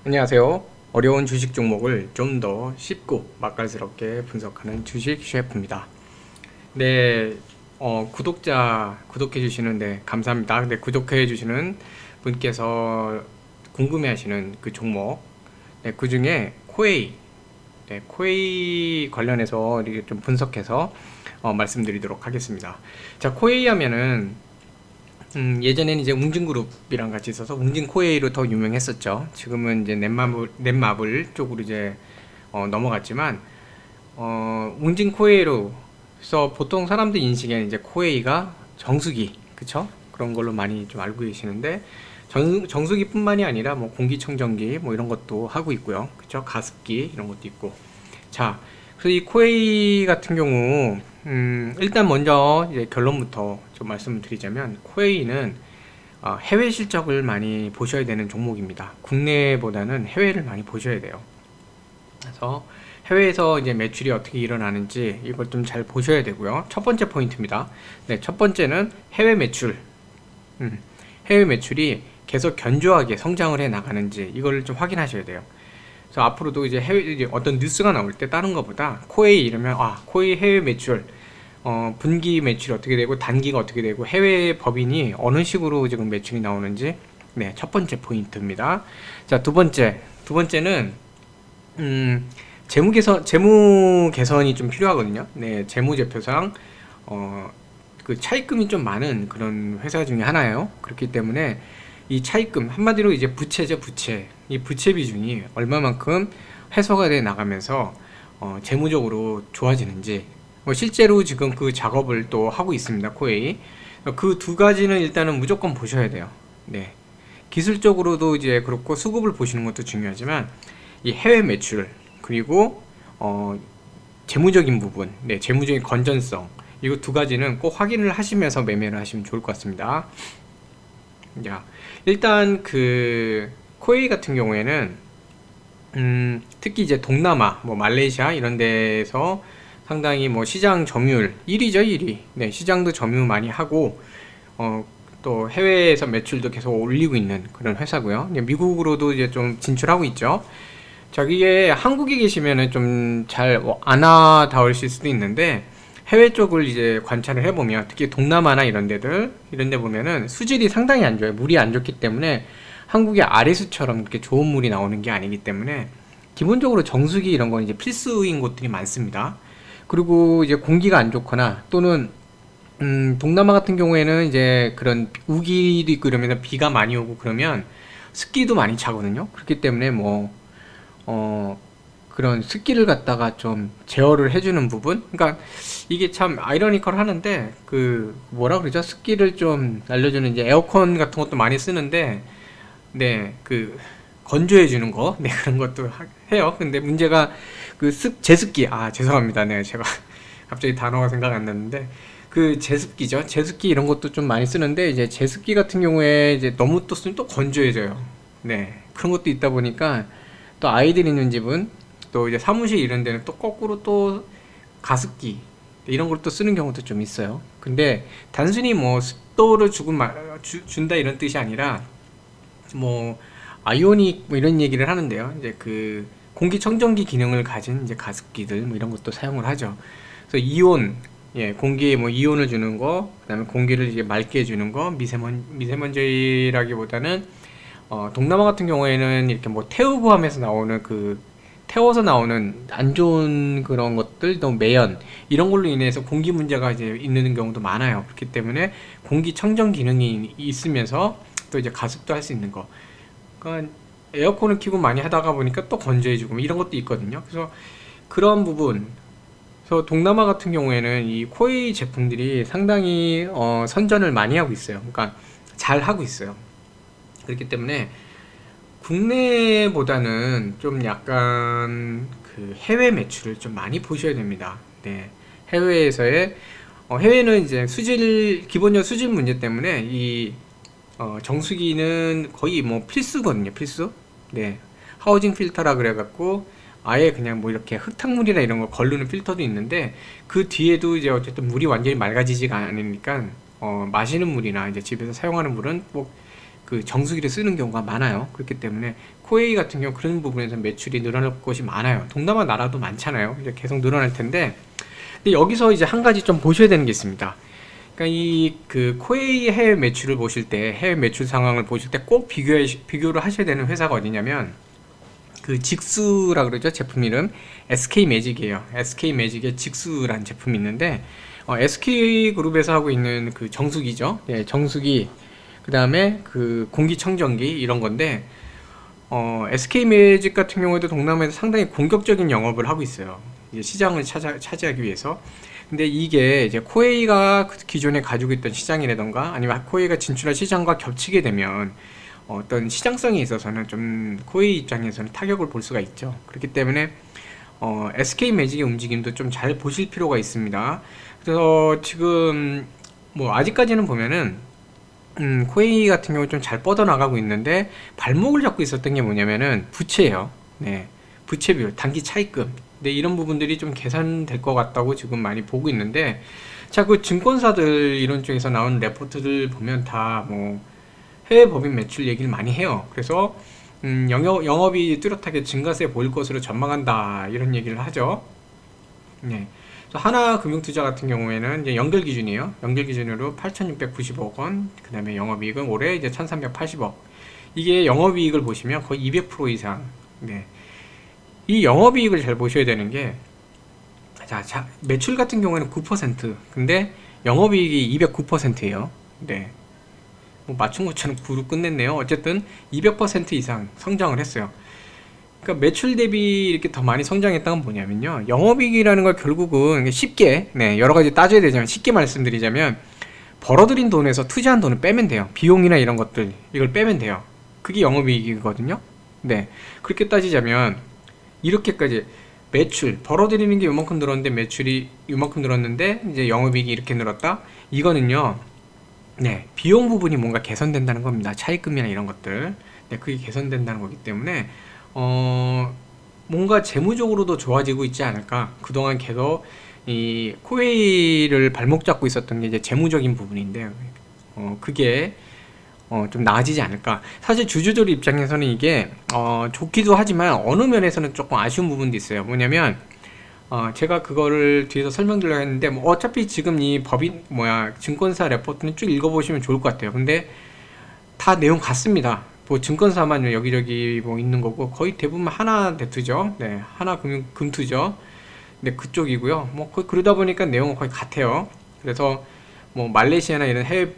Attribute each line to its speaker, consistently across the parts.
Speaker 1: 안녕하세요. 어려운 주식 종목을 좀 더 쉽고 맛깔스럽게 분석하는 주식 셰프입니다. 네, 구독해 주시는 감사합니다. 근데 구독해 주시는 분께서 궁금해 하시는 그 종목, 그 중에 코웨이, 코웨이 관련해서 이렇게 좀 분석해서 말씀드리도록 하겠습니다. 자, 코웨이 하면은 예전에는 이제 웅진그룹이랑 같이 있어서 웅진코웨이로 더 유명했었죠. 지금은 이제 넷마블 쪽으로 이제 넘어갔지만 웅진코웨이로서 보통 사람들 인식에는 이제 코웨이가 정수기, 그쵸? 그런 걸로 많이 좀 알고 계시는데 정수기뿐만이 아니라 뭐 공기청정기 뭐 이런 것도 하고 있고요, 그쵸? 가습기 이런 것도 있고. 자, 그래서 이 코웨이 같은 경우 일단 먼저 이제 결론부터 좀 말씀을 드리자면, 코웨이는 해외 실적을 많이 보셔야 되는 종목입니다. 국내보다는 해외를 많이 보셔야 돼요. 그래서 해외에서 이제 매출이 어떻게 일어나는지 이걸 좀 잘 보셔야 되고요. 첫 번째 포인트입니다. 네, 첫 번째는 해외 매출. 해외 매출이 계속 견조하게 성장을 해 나가는지 이걸 좀 확인하셔야 돼요. 그래서 앞으로도 이제 이제 어떤 뉴스가 나올 때 다른 것보다 코웨이 이러면 코웨이 해외 매출, 분기 매출이 어떻게 되고 단기가 어떻게 되고 해외 법인이 어느 식으로 지금 매출이 나오는지, 네, 첫 번째 포인트입니다. 자, 두 번째는 재무 개선이 좀 필요하거든요. 네, 재무제표상 그 차입금이 좀 많은 그런 회사 중에 하나예요. 그렇기 때문에 이 차입금, 한마디로 이제 부채죠, 부채. 이 부채 비중이 얼마만큼 해소가 돼 나가면서 재무적으로 좋아지는지, 실제로 지금 그 작업을 또 하고 있습니다, 코웨이. 그 두 가지는 일단은 무조건 보셔야 돼요. 네, 기술적으로도 이제 그렇고 수급을 보시는 것도 중요하지만 이 해외 매출, 그리고 재무적인 부분, 네, 재무적인 건전성, 이거 두 가지는 꼭 확인을 하시면서 매매를 하시면 좋을 것 같습니다. 자, 일단 그 코웨이 같은 경우에는 특히 이제 동남아, 뭐 말레이시아 이런 데서 상당히 뭐 시장 점유율 1위죠, 1위. 네, 시장도 점유 많이 하고 또 해외에서 매출도 계속 올리고 있는 그런 회사고요. 미국으로도 이제 좀 진출하고 있죠. 자, 이게 한국에 계시면은 좀 잘 안 와닿으실 수도 있는데, 해외 쪽을 이제 관찰을 해보면 특히 동남아나 이런 데 보면은 수질이 상당히 안 좋아요. 물이 안 좋기 때문에 한국의 아리수처럼 그렇게 좋은 물이 나오는 게 아니기 때문에 기본적으로 정수기 이런 건 이제 필수인 곳들이 많습니다. 그리고 이제 공기가 안 좋거나 또는 동남아 같은 경우에는 이제 그런 우기도 있고 이러면 비가 많이 오고 그러면 습기도 많이 차거든요. 그렇기 때문에 그런 습기를 갖다가 좀 제어를 해주는 부분, 그러니까 이게 참 아이러니컬 하는데 그 뭐라 그러죠? 습기를 좀 날려주는 이제 에어컨 같은 것도 많이 쓰는데, 네, 그 건조해 주는 거, 네, 그런 것도 해요. 근데 문제가 그 제습기, 죄송합니다. 네, 제가 갑자기 단어가 생각 안 났는데, 그 제습기죠. 제습기 이런 것도 좀 많이 쓰는데, 이제 제습기 같은 경우에 이제 너무 또 쓰면 또 건조해져요. 네, 그런 것도 있다 보니까 또 아이들 있는 집은, 또 이제 사무실 이런 데는 또 거꾸로 또 가습기 이런 걸 또 쓰는 경우도 좀 있어요. 근데 단순히 뭐 습도를 준다 이런 뜻이 아니라 뭐 아이오닉 뭐 이런 얘기를 하는데요. 이제 그 공기청정기 기능을 가진 이제 가습기들 뭐 이런 것도 사용을 하죠. 그래서 이온, 예, 공기에 뭐 이온을 주는 거, 그다음에 공기를 이제 맑게 해주는 거, 미세먼지라기보다는 동남아 같은 경우에는 이렇게 뭐 태우고 하면서 나오는 태워서 나오는 안 좋은 그런 것들, 또 매연 이런 걸로 인해서 공기 문제가 이제 있는 경우도 많아요. 그렇기 때문에 공기 청정 기능이 있으면서 또 이제 가습도 할 수 있는 거. 그러니까 에어컨을 켜고 많이 하다가 보니까 또 건조해지고 뭐 이런 것도 있거든요. 그래서 그런 부분. 그래서 동남아 같은 경우에는 이 코웨이 제품들이 상당히 선전을 많이 하고 있어요. 그러니까 잘 하고 있어요. 그렇기 때문에 국내보다는 좀 약간 그 해외 매출을 좀 많이 보셔야 됩니다. 네, 해외에서의 해외는 이제 기본적 수질 문제 때문에 이 정수기는 거의 뭐 필수거든요, 필수. 네, 하우징 필터라 그래갖고 아예 그냥 뭐 이렇게 흙탕물이나 이런 거 걸르는 필터도 있는데, 그 뒤에도 이제 어쨌든 물이 완전히 맑아지지가 않으니까 마시는 물이나 이제 집에서 사용하는 물은 뭐 그 정수기를 쓰는 경우가 많아요. 그렇기 때문에 코웨이 같은 경우 그런 부분에서 매출이 늘어날 것이 많아요. 동남아 나라도 많잖아요. 이제 계속 늘어날 텐데, 근데 여기서 이제 한 가지 좀 보셔야 되는 게 있습니다. 그러니까 이 그 코웨이 해외 매출을 보실 때, 해외 매출 상황을 보실 때 꼭 비교를 하셔야 되는 회사가 어디냐면 그 직수라 그러죠. 제품 이름 SK 매직이에요. SK 매직의 직수라는 제품이 있는데 SK 그룹에서 하고 있는 그 정수기죠. 예, 정수기 그 다음에 그 공기청정기 이런 건데 SK 매직 같은 경우에도 동남아에서 상당히 공격적인 영업을 하고 있어요. 이제 시장을 차지하기 위해서. 근데 이게 이제 코웨이가 기존에 가지고 있던 시장이라던가 아니면 코웨이가 진출한 시장과 겹치게 되면 어떤 시장성에 있어서는 좀 코웨이 입장에서는 타격을 볼 수가 있죠. 그렇기 때문에 SK 매직의 움직임도 좀 잘 보실 필요가 있습니다. 그래서 지금 뭐 아직까지는 보면은 코웨이 같은 경우 좀 잘 뻗어나가고 있는데 발목을 잡고 있었던 게 뭐냐면은 부채예요. 네, 부채 비율, 단기 차입금. 근데 이런 부분들이 좀 개선될 것 같다고 지금 많이 보고 있는데, 자, 그 증권사들 이런 쪽에서 나오는 레포트들 보면 다 뭐 해외 법인 매출 얘기를 많이 해요. 그래서 영업이 뚜렷하게 증가세 보일 것으로 전망한다 이런 얘기를 하죠. 네. 하나금융투자 같은 경우에는 이제 연결 기준이에요. 연결 기준으로 8,690억 원, 그 다음에 영업이익은 올해 이제 1,380억. 이게 영업이익을 보시면 거의 200% 이상. 네. 이 영업이익을 잘 보셔야 되는 게, 자, 매출 같은 경우에는 9%. 근데 영업이익이 209%예요. 네. 뭐 맞춘 것처럼 부르 끝냈네요. 어쨌든 200% 이상 성장을 했어요. 그러니까 매출 대비 이렇게 더 많이 성장했다는 건 뭐냐면요, 영업이익이라는 걸 결국은 쉽게, 네, 여러 가지 따져야 되지만 쉽게 말씀드리자면 벌어들인 돈에서 투자한 돈을 빼면 돼요. 비용이나 이런 것들 이걸 빼면 돼요. 그게 영업이익이거든요. 네, 그렇게 따지자면 이렇게까지 매출 벌어들이는 게 요만큼 늘었는데 매출이 요만큼 늘었는데 이제 영업이익이 이렇게 늘었다. 이거는요, 네, 비용 부분이 뭔가 개선된다는 겁니다. 차입금이나 이런 것들. 네, 그게 개선된다는 거기 때문에 뭔가 재무적으로도 좋아지고 있지 않을까. 그동안 계속 이 코웨이를 발목 잡고 있었던 게 이제 재무적인 부분인데 그게 좀 나아지지 않을까. 사실 주주들 입장에서는 이게 좋기도 하지만 어느 면에서는 조금 아쉬운 부분도 있어요. 뭐냐면 제가 그거를 뒤에서 설명드리려고 했는데 뭐 어차피 지금 이 법인 증권사 레포트는 쭉 읽어보시면 좋을 것 같아요. 근데 다 내용 같습니다. 뭐 증권사만 여기저기 뭐 있는 거고 거의 대부분 하나대투죠. 네, 하나금투죠. 네, 그쪽이고요. 뭐 그러다 보니까 내용은 거의 같아요. 그래서 뭐 말레이시아나 이런 해외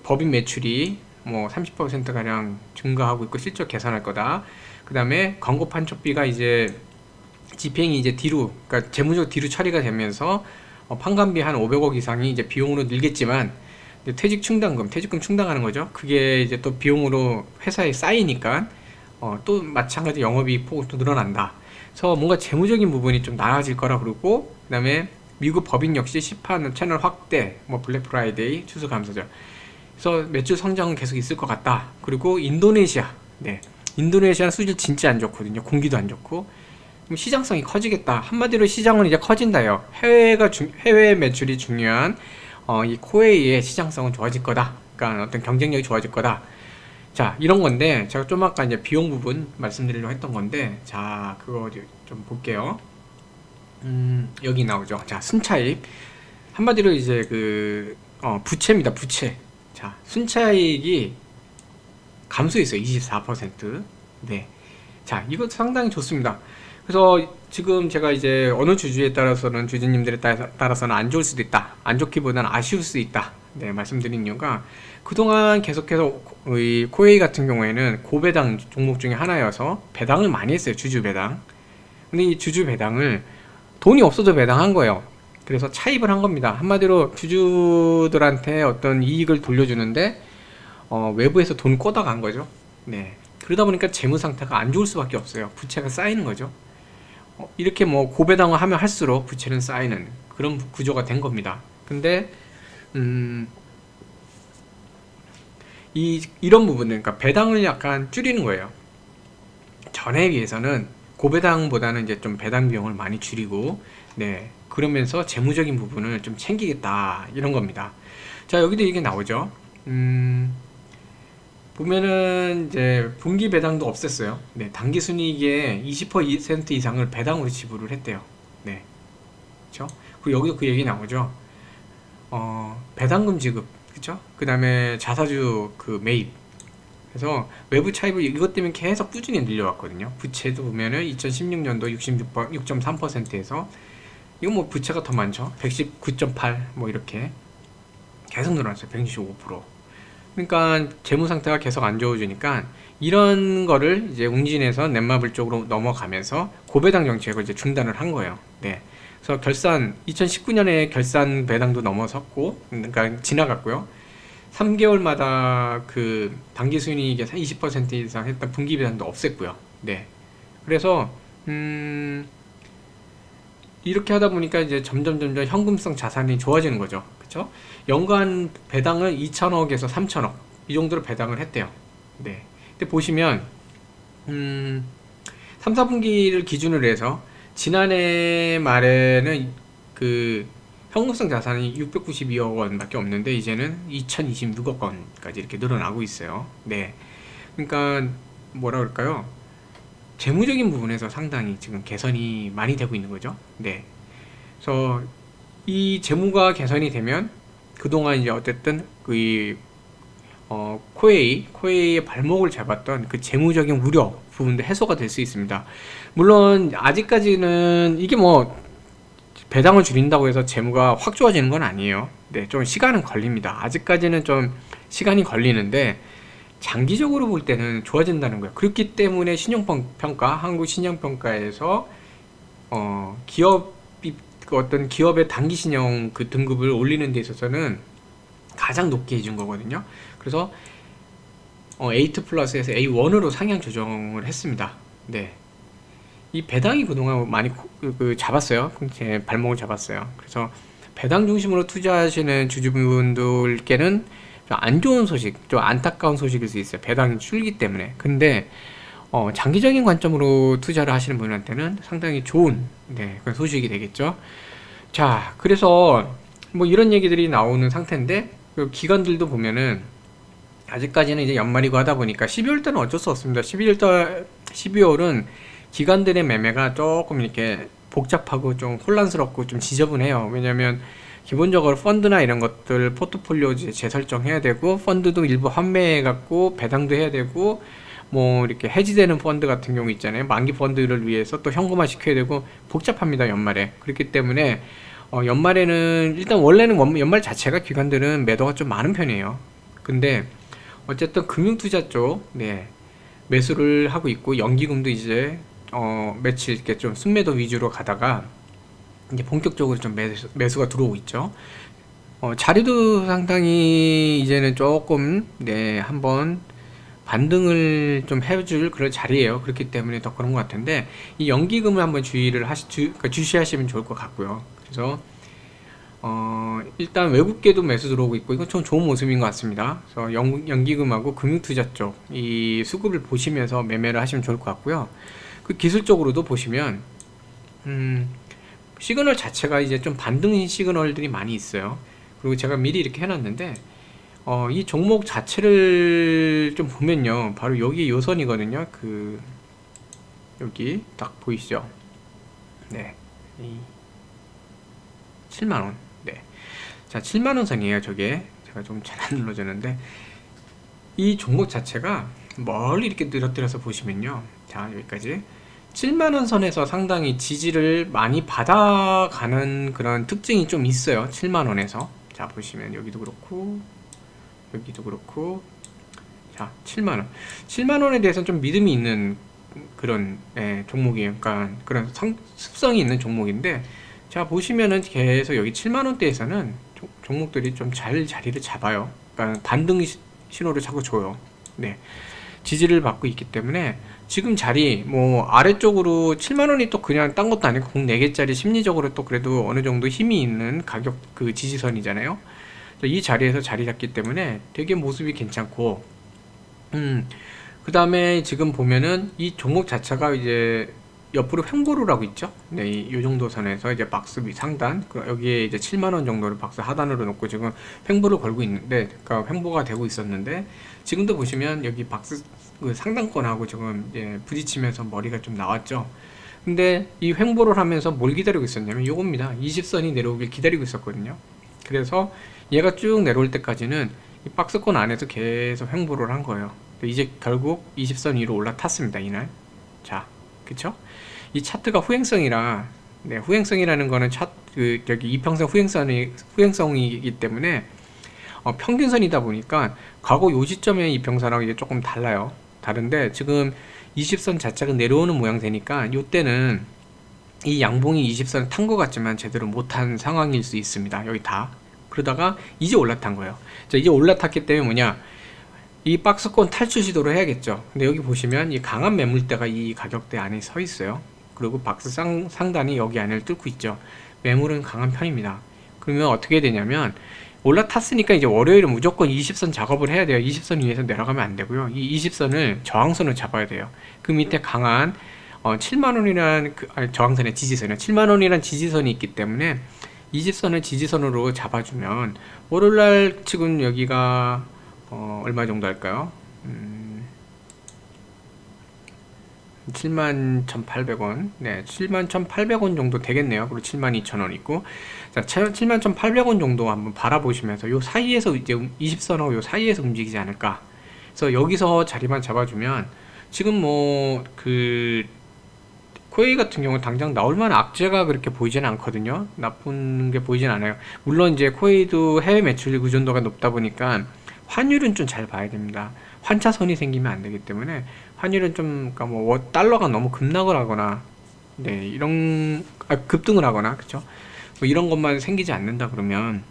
Speaker 1: 법인 매출이 뭐 30% 가량 증가하고 있고 실적 개선할 거다. 그 다음에 광고 판촉비가 이제 집행이 이제 뒤로, 그러니까 재무적 뒤로 처리가 되면서 판관비 한 500억 이상이 이제 비용으로 늘겠지만 퇴직금 충당하는 거죠. 그게 이제 또 비용으로 회사에 쌓이니까 또 마찬가지 영업이익 폭은 또 늘어난다. 그래서 뭔가 재무적인 부분이 좀 나아질 거라 그러고, 그 다음에 미국 법인 역시 시판 채널 확대, 뭐 블랙 프라이데이 추수감사죠. 그래서 매출 성장은 계속 있을 것 같다. 그리고 인도네시아, 네, 인도네시아는 수질 진짜 안 좋거든요. 공기도 안 좋고. 시장성이 커지겠다. 한마디로 시장은 이제 커진다요. 해외 매출이 중요한 이 코웨이의 시장성은 좋아질 거다. 그러니까 어떤 경쟁력이 좋아질 거다. 자, 이런 건데 제가 좀 아까 이제 비용 부분 말씀드리려고 했던 건데, 자, 그거 좀 볼게요. 여기 나오죠. 자, 순차익. 한마디로 이제 부채입니다. 부채. 자, 순차익이 감소했어요. 24%. 네. 자, 이것도 상당히 좋습니다. 그래서 지금 제가 이제 어느 주주에 따라서는, 주주님들에 따라서는 안 좋을 수도 있다, 안 좋기보다는 아쉬울 수 있다, 네, 말씀드린 이유가 그동안 계속해서 이 코웨이 같은 경우에는 고배당 종목 중에 하나여서 배당을 많이 했어요. 주주 배당. 근데 이 주주 배당을 돈이 없어도 배당한 거예요. 그래서 차입을 한 겁니다. 한마디로 주주들한테 어떤 이익을 돌려주는데 외부에서 돈 꿔다간 거죠. 네. 그러다 보니까 재무 상태가 안 좋을 수밖에 없어요. 부채가 쌓이는 거죠. 이렇게 뭐 고배당을 하면 할수록 부채는 쌓이는 그런 구조가 된 겁니다. 근데 이런 부분은, 그러니까 배당을 약간 줄이는 거예요. 전에 비해서는 고배당보다는 이제 좀 배당 비용을 많이 줄이고, 네, 그러면서 재무적인 부분을 좀 챙기겠다, 이런 겁니다. 자, 여기도 이게 나오죠. 보면은 이제 분기 배당도 없앴어요. 네, 당기 순이익의 20% 이상을 배당으로 지불을 했대요. 네, 그렇죠? 그리고 여기도 그 얘기 나오죠. 배당금 지급, 그렇죠? 그 다음에 자사주 그 매입. 그래서 외부 차입을 이것 때문에 계속 꾸준히 늘려왔거든요. 부채도 보면은 2016년도 6.3%에서 이거 뭐 부채가 더 많죠. 119.8 뭐 이렇게 계속 늘어났어요. 165%. 그러니까 재무 상태가 계속 안 좋아지니까 이런 거를 이제 웅진에서 넷마블 쪽으로 넘어가면서 고배당 정책을 이제 중단을 한 거예요. 네. 그래서 결산 2019년에 결산 배당도 넘어섰고, 그러니까 지나갔고요. 3개월마다 그 당기 순이익의 20% 이상 했던 분기 배당도 없앴고요. 네. 그래서 이렇게 하다 보니까 이제 점점 현금성 자산이 좋아지는 거죠. 그렇죠? 연간 배당을 2천억에서 3천억 이 정도로 배당을 했대요. 네. 근데 보시면 3, 4분기를 기준으로 해서 지난해 말에는 그 현금성 자산이 692억 원밖에 없는데 이제는 2026억 원까지 이렇게 늘어나고 있어요. 네. 그러니까 뭐라 그럴까요? 재무적인 부분에서 상당히 지금 개선이 많이 되고 있는 거죠. 네. 그래서 이 재무가 개선이 되면 그동안 이제 어쨌든 그 코웨이의 발목을 잡았던 그 재무적인 우려 부분도 해소가 될 수 있습니다. 물론 아직까지는 이게 뭐 배당을 줄인다고 해서 재무가 확 좋아지는 건 아니에요. 네, 좀 시간은 걸립니다. 아직까지는 좀 시간이 걸리는데 장기적으로 볼 때는 좋아진다는 거예요. 그렇기 때문에 신용평가, 한국신용평가에서 어떤 기업의 단기신용 그 등급을 올리는 데 있어서는 가장 높게 해준 거거든요. 그래서 A2 플러스에서 A1으로 상향 조정을 했습니다. 네. 이 배당이 그동안 많이 잡았어요. 제 발목을 잡았어요. 그래서 배당 중심으로 투자하시는 주주분들께는 좀 안 좋은 소식, 좀 안타까운 소식일 수 있어요. 배당이 줄기 때문에. 근데 장기적인 관점으로 투자를 하시는 분한테는 상당히 좋은 그런 소식이 되겠죠. 자, 그래서 뭐 이런 얘기들이 나오는 상태인데 그 기관들도 보면은 아직까지는 이제 연말이고 하다 보니까 12월 달은 어쩔 수 없습니다. 12월은 기관들의 매매가 조금 이렇게 복잡하고 좀 혼란스럽고 좀 지저분해요. 왜냐면 기본적으로 펀드나 이런 것들 포트폴리오 재설정해야 되고, 펀드도 일부 환매해 갖고 배당도 해야 되고, 뭐 이렇게 해지되는 펀드 같은 경우 있잖아요. 만기 펀드를 위해서 또 현금화 시켜야 되고 복잡합니다, 연말에. 그렇기 때문에 연말에는 일단 원래는 연말 자체가 기관들은 매도가 좀 많은 편이에요. 근데 어쨌든 금융투자 쪽 매수를 하고 있고, 연기금도 이제 며칠 이렇게 좀 순매도 위주로 가다가 이제 본격적으로 좀 매수가 들어오고 있죠. 자리도 상당히 이제는 조금 한번 반등을 좀 해줄 그런 자리예요. 그렇기 때문에 더 그런 것 같은데, 이 연기금을 한번 그러니까 주시하시면 좋을 것 같고요. 그래서 일단 외국계도 매수 들어오고 있고, 이건 좀 좋은 모습인 것 같습니다. 그래서 연기금하고 금융투자 쪽 이 수급을 보시면서 매매를 하시면 좋을 것 같고요. 그 기술적으로도 보시면 시그널 자체가 이제 좀 반등 시그널들이 많이 있어요. 그리고 제가 미리 이렇게 해놨는데 이 종목 자체를 좀 보면요, 바로 여기 요선이거든요. 그 여기 딱 보이시죠? 네, 7만원. 네, 자, 7만원 선이에요. 저게 제가 좀 잘 안 눌러졌는데, 이 종목 자체가 멀리 이렇게 늘어뜨려서 보시면요, 자, 여기까지 7만원 선에서 상당히 지지를 많이 받아가는 그런 특징이 좀 있어요. 7만원에서 자, 보시면 여기도 그렇고 여기도 그렇고, 자, 7만원에 대해서는 좀 믿음이 있는 그런 종목이에요. 그러니까 그런 습성이 있는 종목인데, 자, 보시면은 계속 여기 7만원대에서는 종목들이 좀 잘 자리를 잡아요. 그러니까 반등 신호를 자꾸 줘요. 네, 지지를 받고 있기 때문에 지금 자리 뭐 아래쪽으로 7만원이 또 그냥 딴 것도 아니고 공 4개짜리 심리적으로 또 그래도 어느 정도 힘이 있는 가격 그 지지선이잖아요. 이 자리에서 자리 잡기 때문에 되게 모습이 괜찮고, 그 다음에 지금 보면은 이 종목 자체가 이제 옆으로 횡보를 하고 있죠. 네, 이 정도 선에서 이제 박스 상단, 여기에 이제 7만원 정도를 박스 하단으로 놓고 지금 횡보를 걸고 있는데, 그러니까 횡보가 되고 있었는데, 지금도 보시면 여기 박스 그 상단권하고 지금 이제 부딪히면서 머리가 좀 나왔죠. 근데 이 횡보를 하면서 뭘 기다리고 있었냐면 요겁니다. 20선이 내려오길 기다리고 있었거든요. 그래서 얘가 쭉 내려올 때까지는 이 박스권 안에서 계속 횡보를 한 거예요. 이제 결국 20선 위로 올라탔습니다, 이날. 자, 그쵸? 이 차트가 후행성이라, 네, 후행성이라는 거는 여기 이평선 후행성이기 때문에 평균선이다 보니까 과거 요 시점의 이평선하고 이게 조금 달라요. 다른데 지금 20선 자체가 내려오는 모양새니까 요때는 이 양봉이 20선을 탄 것 같지만 제대로 못한 상황일 수 있습니다. 여기 다. 그러다가 이제 올라탄 거예요. 자, 이제 올라탔기 때문에 뭐냐, 이 박스권 탈출 시도를 해야겠죠. 근데 여기 보시면 이 강한 매물대가 이 가격대 안에 서 있어요. 그리고 박스 상단이 여기 안을 뚫고 있죠. 매물은 강한 편입니다. 그러면 어떻게 되냐면 올라탔으니까 이제 월요일은 무조건 20선 작업을 해야 돼요. 20선 위에서 내려가면 안 되고요. 이 20선을 저항선을 잡아야 돼요. 그 밑에 강한 7만원이라는 저항선의 지지선이요. 7만원이라는 지지선이 있기 때문에 20선을 지지선으로 잡아주면 월요일날 지금 여기가 얼마 정도 할까요? 71,800원. 네, 71,800원 정도 되겠네요. 그리고 72,000원 있고. 자, 71,800원 정도 한번 바라보시면서 요 사이에서 이제 20선하고 요 사이에서 움직이지 않을까. 그래서 여기서 자리만 잡아주면 지금 뭐 코웨이 같은 경우 당장 나올 만한 악재가 그렇게 보이지는 않거든요. 나쁜 게 보이진 않아요. 물론 이제 코웨이도 해외 매출 의존도가 높다 보니까 환율은 좀 잘 봐야 됩니다. 환차선이 생기면 안 되기 때문에 환율은 좀, 그러니까 뭐 달러가 너무 급락을 하거나, 네, 급등을 하거나, 그쵸? 뭐 이런 것만 생기지 않는다 그러면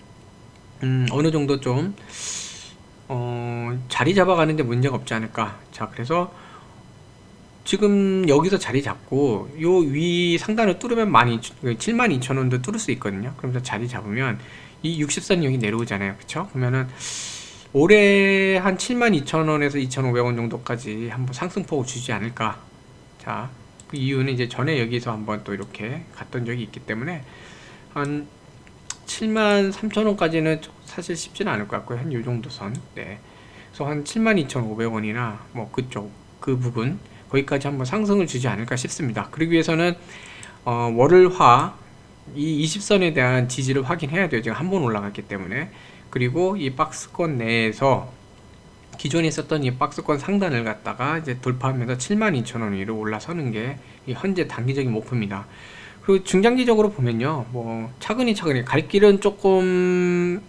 Speaker 1: 어느 정도 좀 자리 잡아가는데 문제가 없지 않을까. 자, 그래서 지금 여기서 자리 잡고 요 위 상단을 뚫으면 72,000원도 뚫을 수 있거든요. 그러면서 자리 잡으면 이 60선이 여기 내려오잖아요. 그쵸? 그러면은 올해 한 72,000원에서 2,500원 정도까지 한번 상승폭을 주지 않을까. 자, 그 이유는 이제 전에 여기서 한번 또 이렇게 갔던 적이 있기 때문에 한 73,000원까지는 사실 쉽지는 않을 것 같고요. 한 요 정도 선. 네. 그래서 한 72,500원이나 뭐 그 부분 거기까지 한번 상승을 주지 않을까 싶습니다. 그러기 위해서는 월화 이 20선에 대한 지지를 확인해야 돼요. 지금 한 번 올라갔기 때문에. 그리고 이 박스권 내에서 기존에 있었던 이 박스권 상단을 갖다가 이제 돌파하면서 72,000원 위로 올라서는 게 현재 단기적인 목표입니다. 그리고 중장기적으로 보면요, 뭐 차근히 갈 길은 조금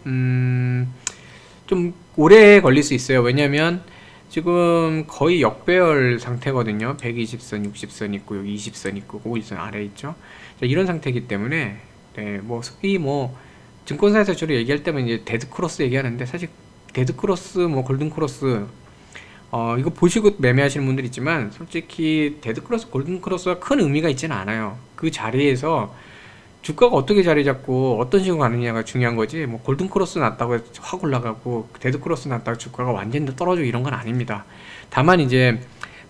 Speaker 1: 좀 오래 걸릴 수 있어요. 왜냐면 지금 거의 역배열 상태거든요. 120선, 60선 있고 여기 20선 있고 50선 아래 있죠. 자, 이런 상태이기 때문에 네, 뭐 소위 뭐 증권사에서 주로 얘기할 때면 이제 데드크로스 얘기하는데 사실 데드크로스, 뭐 골든크로스 이거 보시고 매매하시는 분들 있지만 솔직히 데드크로스, 골든크로스가 큰 의미가 있지는 않아요. 그 자리에서 주가가 어떻게 자리 잡고 어떤 식으로 가느냐가 중요한 거지, 뭐 골든크로스 났다고 확 올라가고 데드크로스 났다고 주가가 완전히 떨어지고 이런 건 아닙니다. 다만 이제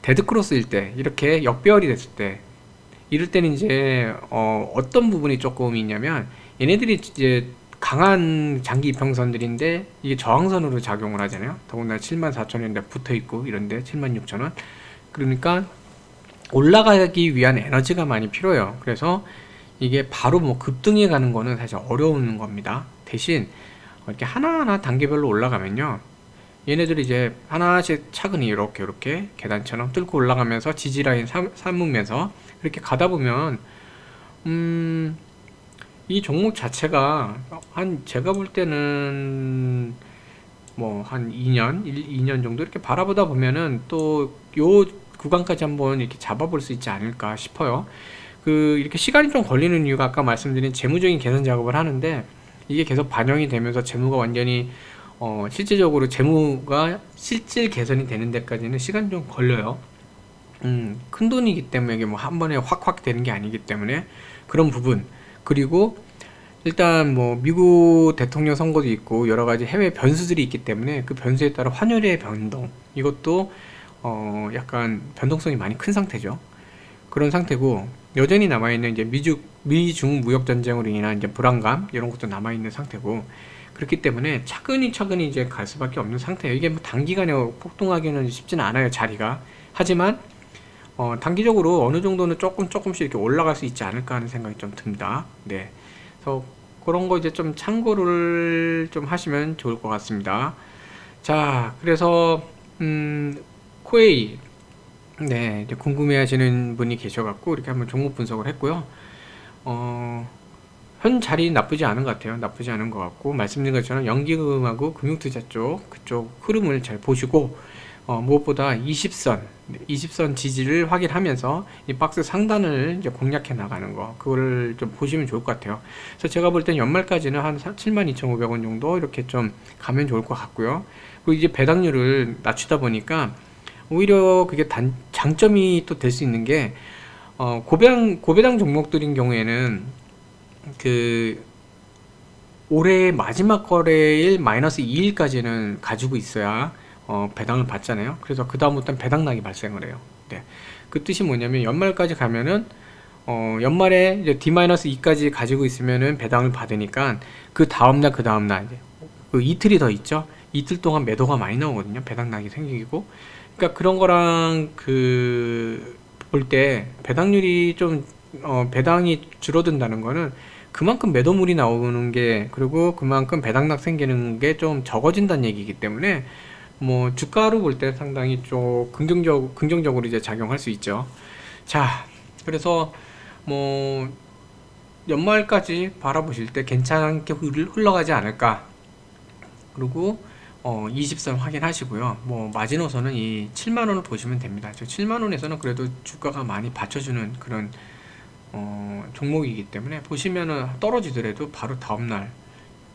Speaker 1: 데드크로스일 때, 이렇게 역배열이 됐을 때, 이럴 때는 이제 어떤 부분이 조금 있냐면 얘네들이 이제 강한 장기 이평선들인데 이게 저항선으로 작용을 하잖아요. 더군다나 74,000원대 붙어있고 이런데 76,000원. 그러니까 올라가기 위한 에너지가 많이 필요해요. 그래서 이게 바로 뭐 급등해 가는 거는 사실 어려운 겁니다. 대신 이렇게 하나하나 단계별로 올라가면요, 얘네들이 이제 하나씩 차근히 이렇게 계단처럼 뚫고 올라가면서 지지라인 삼으면서 이렇게 가다 보면 이 종목 자체가 제가 볼 때는 뭐 한 2년 정도 이렇게 바라보다 보면은 또 요 구간까지 한번 이렇게 잡아볼 수 있지 않을까 싶어요. 이렇게 시간이 좀 걸리는 이유가 아까 말씀드린 재무적인 개선 작업을 하는데 이게 계속 반영이 되면서 재무가 완전히 실질적으로 재무가 실질 개선이 되는 데까지는 시간이 좀 걸려요. 큰 돈이기 때문에 이게 뭐 한 번에 확 되는 게 아니기 때문에 그런 부분, 그리고 일단 뭐 미국 대통령 선거도 있고 여러 가지 해외 변수들이 있기 때문에 그 변수에 따라 환율의 변동, 이것도 약간 변동성이 많이 큰 상태죠. 그런 상태고, 여전히 남아있는 이제 미중 무역 전쟁으로 인한 이제 불안감 이런 것도 남아있는 상태고, 그렇기 때문에 차근히 이제 갈 수밖에 없는 상태예요. 이게 뭐 단기간에 폭등하기는 쉽지는 않아요, 자리가. 하지만 단기적으로 어느 정도는 조금씩 이렇게 올라갈 수 있지 않을까 하는 생각이 좀 듭니다. 네, 그래서 그런 거 이제 좀 참고를 좀 하시면 좋을 것 같습니다. 자, 그래서 코웨이, 네, 이제 궁금해하시는 분이 계셔갖고 이렇게 한번 종목 분석을 했고요. 현 자리 나쁘지 않은 것 같아요. 나쁘지 않은 것 같고, 말씀드린 것처럼 연기금하고 금융투자 쪽 그쪽 흐름을 잘 보시고, 무엇보다 20선 지지를 확인하면서 이 박스 상단을 이제 공략해 나가는 거, 그거를 좀 보시면 좋을 것 같아요. 그래서 제가 볼 땐 연말까지는 한 72,500원 정도 이렇게 좀 가면 좋을 것 같고요. 그리고 이제 배당률을 낮추다 보니까 오히려 그게 장점이 또 될 수 있는 게, 고배당 종목들인 경우에는 그 올해 마지막 거래일 마이너스 2일까지는 가지고 있어야 배당을 받잖아요. 그래서 그 다음부터는 배당락이 발생을 해요. 네. 그 뜻이 뭐냐면 연말까지 가면은 연말에 이제 D-2까지 가지고 있으면은 배당을 받으니까 그 다음날 이제 그 이틀이 더 있죠. 이틀 동안 매도가 많이 나오거든요. 배당락이 생기고. 그러니까 그런 거랑 볼 때 배당률이 좀 배당이 줄어든다는 거는 그만큼 매도물이 나오는 게, 그리고 그만큼 배당락 생기는 게 좀 적어진다는 얘기이기 때문에 뭐 주가로 볼 때 상당히 좀 긍정적으로 이제 작용할 수 있죠. 자, 그래서 뭐 연말까지 바라보실 때 괜찮게 흘러가지 않을까. 그리고 20선 확인하시고요. 뭐 마지노선은 이 7만원을 보시면 됩니다. 저 7만원에서는 그래도 주가가 많이 받쳐주는 그런 종목이기 때문에, 보시면은 떨어지더라도 바로 다음날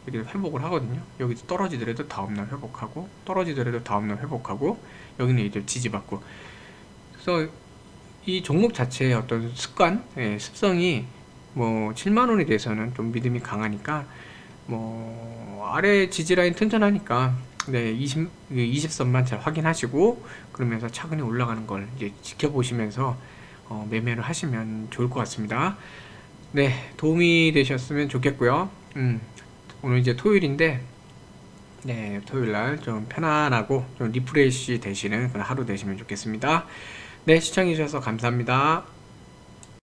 Speaker 1: 이렇게 회복을 하거든요. 여기도 떨어지더라도 다음날 회복하고, 떨어지더라도 다음날 회복하고, 여기는 이제 지지받고. 그래서 이 종목 자체의 어떤 습성이 뭐 7만원에 대해서는 좀 믿음이 강하니까, 뭐 아래 지지라인 튼튼하니까, 네, 20선만 잘 확인하시고, 그러면서 차근히 올라가는 걸 이제 지켜보시면서 매매를 하시면 좋을 것 같습니다. 네, 도움이 되셨으면 좋겠고요. 오늘 이제 토요일인데, 네, 토요일날 좀 편안하고 좀 리프레시 되시는 그런 하루 되시면 좋겠습니다. 네, 시청해주셔서 감사합니다.